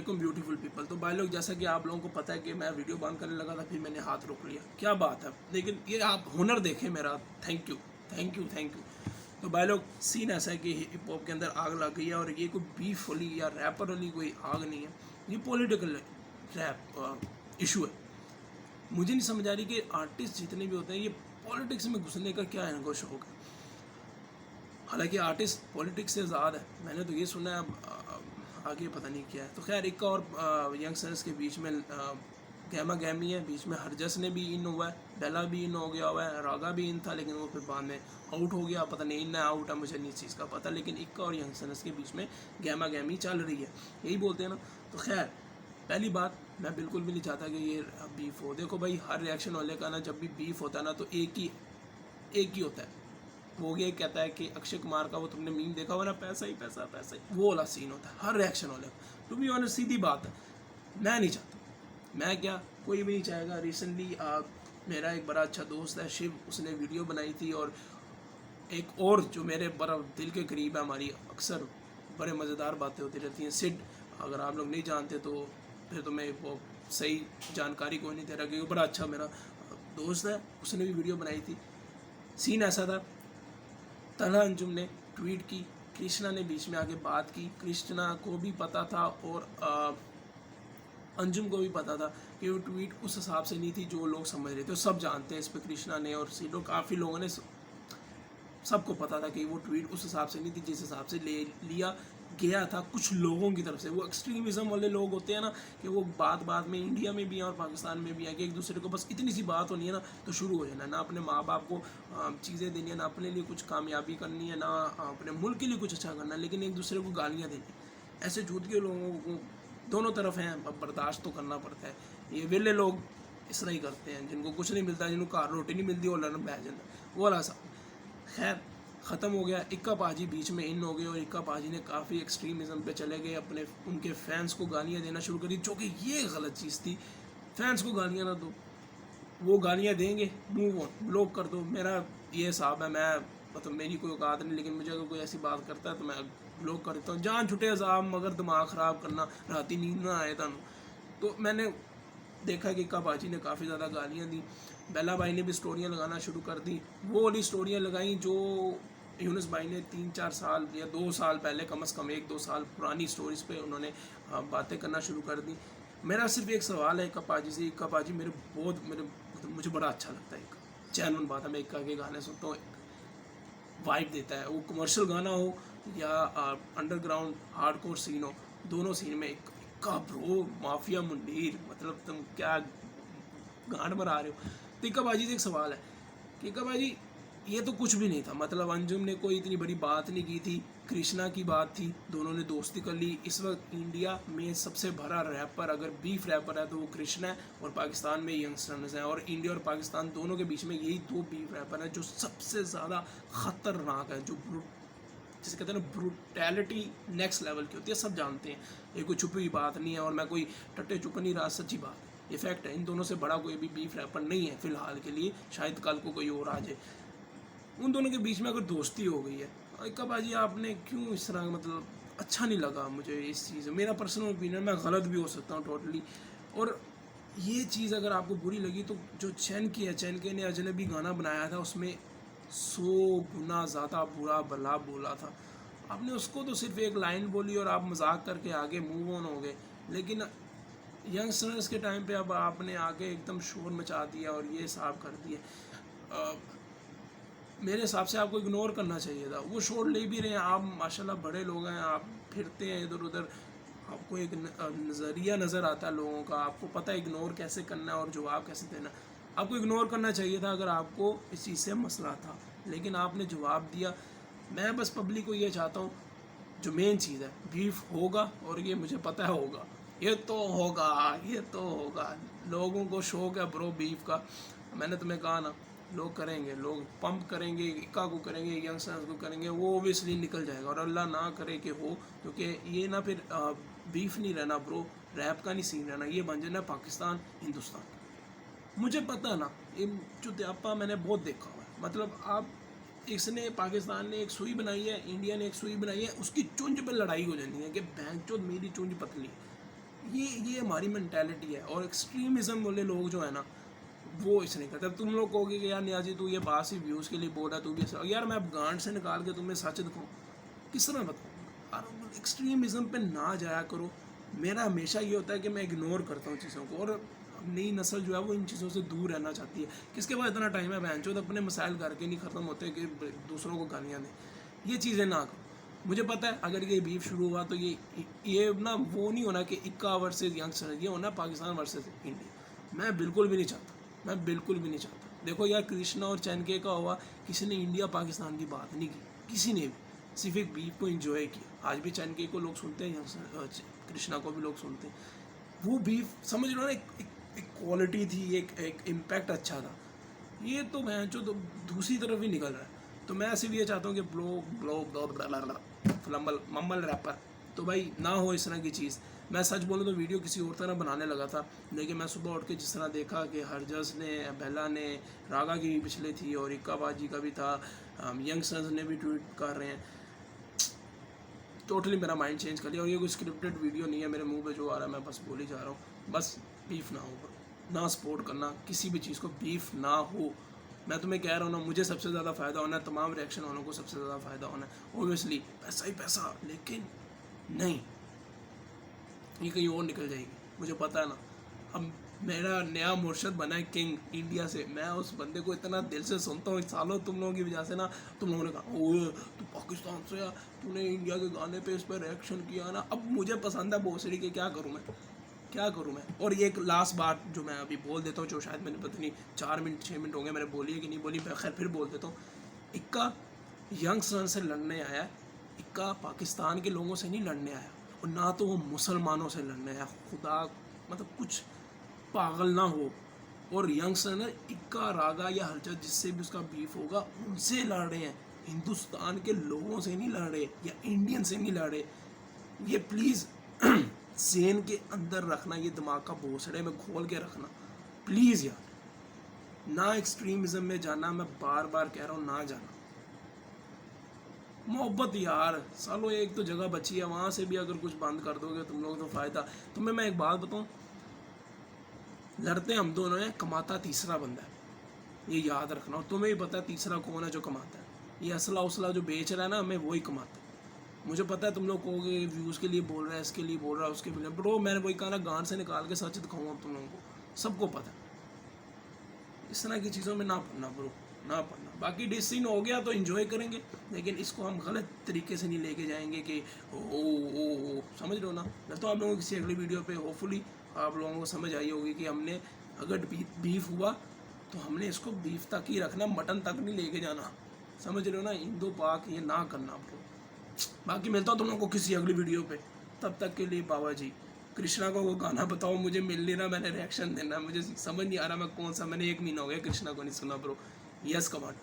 Welcome beautiful people. तो भाई लोग, जैसा कि आप लोगों को पता है कि मैं वीडियो बंद करने लगा था, फिर मैंने हाथ रोक लिया, क्या बात है। लेकिन ये आप हुनर देखें मेरा, thank you thank you thank you. तो भाई लोग, सीन ऐसा है कि हिप हॉप के अंदर आग लग गई है, और ये कोई बीफ वाली या रैपर वाली कोई आग नहीं है, ये पॉलिटिकल रैप इशू है। मुझे नहीं समझ आ रही कि आर्टिस्ट जितने भी होते हैं, ये पॉलिटिक्स में घुसने का क्या इनको शौक है। हालांकि आर्टिस्ट पॉलिटिक्स से आज़ाद है, मैंने तो ये सुना है, अब आगे पता नहीं क्या है। तो खैर, एक और यंगस्टर्स के बीच में गहमा गहमी है, बीच में हरजस ने भी इन हुआ है, बेला भी इन हो गया हुआ है, रागा भी इन था, लेकिन वो फिर बाद में आउट हो गया, पता नहीं इन आउट है, मुझे नहीं इस चीज़ का पता। लेकिन इक्का और यंगस्टर्स के बीच में गहमा गहमी चल रही है, यही बोलते हैं ना। तो खैर, पहली बात, मैं बिल्कुल भी नहीं चाहता कि ये बीफ हो। देखो भाई, हर रिएक्शन वाले का ना, जब भी बीफ होता है ना, तो एक ही होता है। वो ये कहता है कि अक्षय कुमार का वो तुमने मीम देखा हुआ ना, पैसा ही पैसा पैसा ही, वो वाला सीन होता है हर रिएक्शन वाले का। टू बी ऑनेस्ट, सीधी बात है, मैं नहीं चाहता। मैं क्या, कोई भी नहीं चाहेगा। रिसेंटली मेरा एक बड़ा अच्छा दोस्त है शिव, उसने वीडियो बनाई थी, और एक और जो मेरे बड़ा दिल के करीब है, हमारी अक्सर बड़े मज़ेदार बातें होती रहती हैं, सिड। अगर आप लोग नहीं जानते तो फिर तो मैं वो सही जानकारी कोई नहीं दे रहा, क्योंकि बड़ा अच्छा मेरा दोस्त है, उसने भी वीडियो बनाई थी। सीन ऐसा था, तलहा अंजुम ने ट्वीट की, कृष्णा ने बीच में आके बात की। कृष्णा को भी पता था और अंजुम को भी पता था कि वो ट्वीट उस हिसाब से नहीं थी जो लोग समझ रहे थे। सब जानते हैं इस पर, कृष्णा ने और सीडो, काफ़ी लोगों ने, सबको पता था कि वो ट्वीट उस हिसाब से नहीं थी जिस हिसाब से ले लिया गया था कुछ लोगों की तरफ से। वो एक्सट्रीमिज़म वाले लोग होते हैं ना, कि वो बात में इंडिया में भी है और पाकिस्तान में भी है, कि एक दूसरे को बस इतनी सी बात होनी है ना तो शुरू हो जाना है, ना अपने माँ बाप को चीज़ें देनी है, ना अपने लिए कुछ कामयाबी करनी है, ना अपने मुल्क के लिए कुछ अच्छा करना है, लेकिन एक दूसरे को गालियाँ देनी। ऐसे झूठ के लोगों को दोनों तरफ हैं, अब बर्दाश्त तो करना पड़ता है। ये वेले लोग इस तरह ही करते हैं, जिनको कुछ नहीं मिलता, जिनको कार रोटी नहीं मिलती, वो लड़न बह जाना, वो वाला सा। खैर, ख़त्म हो गया। इक्का पाजी बीच में इन हो गए, और इक्का पाजी ने काफ़ी एक्सट्रीमिज़म पे चले गए, अपने उनके फैंस को गालियाँ देना शुरू करी, जो कि ये गलत चीज़ थी। फैंस को गालियाँ ना दो, वो गालियाँ देंगे, मूव ऑन, ब्लॉक कर दो। मेरा ये हिसाब है, मैं मतलब मेरी कोई औकात नहीं, लेकिन मुझे अगर कोई ऐसी बात करता है तो मैं ब्लॉक कर देता हूँ। जान छुटे साहब, मगर दिमाग ख़राब करना, राती नींद ना आए तुम। तो मैंने देखा कि इक्का पाजी ने काफ़ी ज़्यादा गालियाँ दी। बेला भाई ने भी स्टोरियाँ लगाना शुरू कर दी, वो वाली स्टोरियाँ लगाई जो यूनुस भाई ने 3-4 साल या 2 साल पहले, कम से कम 1-2 साल पुरानी स्टोरीज़ पे उन्होंने बातें करना शुरू कर दी। मेरा सिर्फ एक सवाल है इक्का पाजी से, इक्का पाजी मतलब मुझे बड़ा अच्छा लगता है। एक चैनल बात है, मैं इक्का के गाने सुनता हूँ, वाइब देता है, वो कमर्शियल गाना हो या अंडरग्राउंड हार्डकोर सीन हो, दोनों सीन में इक्का ब्रो माफिया मुंडीर, मतलब तुम क्या गांड मरा रहे हो। तो इक्का बाजी से एक सवाल है कि इक्का बाजी, ये तो कुछ भी नहीं था, मतलब अंजुम ने कोई इतनी बड़ी बात नहीं की थी, कृष्णा की बात थी, दोनों ने दोस्ती कर ली। इस वक्त इंडिया में सबसे बड़ा रैपर, अगर बीफ रैपर है तो वो कृष्णा है, और पाकिस्तान में यंगस्टर्स हैं, और इंडिया और पाकिस्तान दोनों के बीच में यही 2 बीफ रैपर हैं जो सबसे ज़्यादा ख़तरनाक है, जो जिसे कहते हैं ना ब्रूटैलिटी नेक्स्ट लेवल की होती है, सब जानते हैं, ये कोई छुपी हुई बात नहीं है, और मैं कोई टट्टे चुप नहीं रहा, सच्ची बात है, ये फैक्ट है। इन दोनों से बड़ा कोई भी बीफ रैपर नहीं है फिलहाल के लिए, शायद कल को कोई और आ जाए। उन दोनों के बीच में अगर दोस्ती हो गई है, इक्का बाजी आपने क्यों इस तरह, मतलब अच्छा नहीं लगा मुझे इस चीज़। मेरा पर्सनल ओपिनियन, मैं गलत भी हो सकता हूँ टोटली, और ये चीज़ अगर आपको बुरी लगी तो जो चैन के ने अजनबी गाना बनाया था, उसमें 100 गुना ज़्यादा बुरा भला बोला था। आपने उसको तो सिर्फ एक लाइन बोली और आप मजाक करके आगे मूव ऑन हो गए, लेकिन यंगस्टर्स के टाइम पे अब आपने आके एकदम शोर मचा दिया और ये साफ कर दिया। मेरे हिसाब से आपको इग्नोर करना चाहिए था। वो शोर ले भी रहे हैं, आप माशाल्लाह बड़े लोग हैं, आप फिरते हैं इधर उधर, आपको एक नज़रिया नज़र आता है लोगों का, आपको पता है इग्नोर कैसे करना है और जवाब कैसे देना। आपको इग्नोर करना चाहिए था अगर आपको इस चीज़ से मसला था, लेकिन आपने जवाब दिया। मैं बस पब्लिक को ये चाहता हूँ, जो मेन चीज़ है, बीफ होगा, और ये मुझे पता है होगा, ये तो होगा, ये तो होगा। लोगों को शौक है ब्रो बीफ का, मैंने तुम्हें कहा ना, लोग करेंगे, लोग पंप करेंगे, इक्का को करेंगे, यंगस्टर्स को करेंगे, वो ओबियसली निकल जाएगा, और अल्लाह ना करे कि हो, क्योंकि ये ना फिर बीफ नहीं रहना ब्रो, रैप का नहीं सीन रहना, ये बन जाना पाकिस्तान हिंदुस्तान। मुझे पता ना, ये चुतियापा मैंने बहुत देखा हुआ है, मतलब आप, इसने पाकिस्तान ने एक सुई बनाई है, इंडिया ने एक सुई बनाई है, उसकी चुंज पर लड़ाई हो जानी है कि भैंचोद मेरी चुंज पतली है। ये हमारी मेंटालिटी है। और एक्सट्रीमिज्म वाले लोग जो है ना वो इसे नहीं करते। अब तुम लोग कहोगे कि यार नियाजी तू ये बात ही व्यूज़ के लिए बोल रहा है, तू भी ऐसा, यार मैं अब गांड से निकाल के तुम्हें सच दिखाऊँ, किस तरह बताऊँ यार। एक्सट्रीमिज्म पे ना जाया करो। मेरा हमेशा ये होता है कि मैं इग्नोर करता हूँ चीज़ों को, और नई नस्ल जो है वो इन चीज़ों से दूर रहना चाहती है। किसके पास इतना टाइम है बहन चोद अपने मसाइल करके नहीं ख़त्म होते कि दूसरों को गालियाँ दें। ये चीज़ें ना करो। मुझे पता है अगर ये बीफ शुरू हुआ तो ये ना वो नहीं होना कि इक्का वर्सेस यंगस्टर, ये होना पाकिस्तान वर्सेस इंडिया। मैं बिल्कुल भी नहीं चाहता, मैं बिल्कुल भी नहीं चाहता। देखो यार कृष्णा और चैनके का हुआ, किसी ने इंडिया पाकिस्तान की बात नहीं की, किसी ने भी, सिर्फ एक बीफ को इंजॉय किया। आज भी चैनके को लोग सुनते हैं, कृष्णा को भी लोग सुनते हैं। वो बीफ समझ लो ना, एक क्वालिटी थी, एक इम्पैक्ट अच्छा था। ये तो मैं जो तो दूसरी तरफ ही निकल रहा है। तो मैं ऐसे भी ये चाहता हूँ कि मम्बल रैपर, तो भाई ना हो इस तरह की चीज़। मैं सच बोलूँ तो वीडियो किसी और तरह बनाने लगा था, लेकिन मैं सुबह उठ के जिस तरह देखा कि हरजस ने, बेला ने, रागा की भी पिछले थी और इक्का बाजी का भी था, यंगस्टर्स ने भी ट्वीट कर रहे हैं, टोटली मेरा माइंड चेंज कर लिया। और ये कोई स्क्रिप्टेड वीडियो नहीं है, मेरे मुंह पे जो आ रहा है मैं बस बोल ही जा रहा हूँ। बस बीफ ना हो ब्रो, ना सपोर्ट करना किसी भी चीज़ को, बीफ ना हो। मैं तुम्हें कह रहा हूँ ना, मुझे सबसे ज़्यादा फ़ायदा होना है, तमाम रिएक्शन वालों को सबसे ज़्यादा फ़ायदा होना है। ओबियसली पैसा ही पैसा, लेकिन नहीं, ये कहीं और निकल जाएगी, मुझे पता है ना। अब मेरा नया मुर्शद बना है किंग इंडिया से, मैं उस बंदे को इतना दिल से सुनता हूँ। सालों तुम लोगों की वजह से ना, तुम लोगों ने कहा ओए तू पाकिस्तान से आ, तूने इंडिया के गाने पे इस पर रिएक्शन किया ना। अब मुझे पसंद है भोसड़ी के, क्या करूँ मैं, क्या करूँ मैं। और ये एक लास्ट बात जो मैं अभी बोल देता हूँ, जो शायद मैंने पता नहीं 4 मिनट 6 मिनट हो गए मैंने बोली है कि नहीं बोली, खैर फिर बोल देता हूँ। इक्का यंगस्टर से लड़ने आया, इक्का पाकिस्तान के लोगों से नहीं लड़ने आया, और ना तो वो मुसलमानों से लड़ने आया। खुदा मतलब कुछ पागल ना हो। और यंगस्टर ने इक्का, रागा या हरजत जिससे भी उसका बीफ होगा उनसे लड़ रहे हैं, हिंदुस्तान के लोगों से नहीं लड़ रहे या इंडियन से नहीं लड़ रहे। ये प्लीज़ ज़हन के अंदर रखना, ये दिमाग का भोसड़े में खोल के रखना प्लीज़ यार। ना एक्सट्रीमिज़म में जाना, मैं बार बार कह रहा हूँ, ना जाना। मोहब्बत यार, सालों एक तो जगह बची है, वहाँ से भी अगर कुछ बंद कर दोगे तुम लोग तो फ़ायदा। तुम्हें मैं एक बात बताऊँ, लड़ते हम दोनों हैं, कमाता तीसरा बंदा है, ये याद रखना। और तुम्हें भी पता है तीसरा कौन है जो कमाता है। ये असला उसला जो बेच रहा है ना, हमें वही कमाता है। मुझे पता है तुम लोग कहोगे व्यूज़ के लिए बोल रहा है, इसके लिए बोल रहा है, उसके लिए, ब्रो मैंने वही कहा ना, गांड से निकाल के सच दिखाऊंगा तुम लोगों को, सबको पता है। इस तरह की चीज़ों में ना पढ़ना ब्रो, ना पढ़ना। बाकी डिसीजन हो गया तो इन्जॉय करेंगे, लेकिन इसको हम गलत तरीके से नहीं लेके जाएंगे कि ओ समझ लो ना। मैं तो आप लोगों को किसी अगली वीडियो पे होपफुली आप लोगों को समझ आई होगी कि हमने अगर बीफ हुआ तो हमने इसको बीफ तक ही रखना, मटन तक नहीं लेके जाना, समझ रहे हो ना। इंदो पाक ये ना करना ब्रो। बाकी मिलता हूँ तुम लोगों को किसी अगली वीडियो पे, तब तक के लिए बाबा जी। कृष्णा को वो गाना बताओ, मुझे मिल नहीं रहा, मैंने रिएक्शन देना, मुझे समझ नहीं आ रहा मैं कौन सा, मैंने 1 महीना हो गया कृष्णा को नहीं सुना ब्रो। Yes command.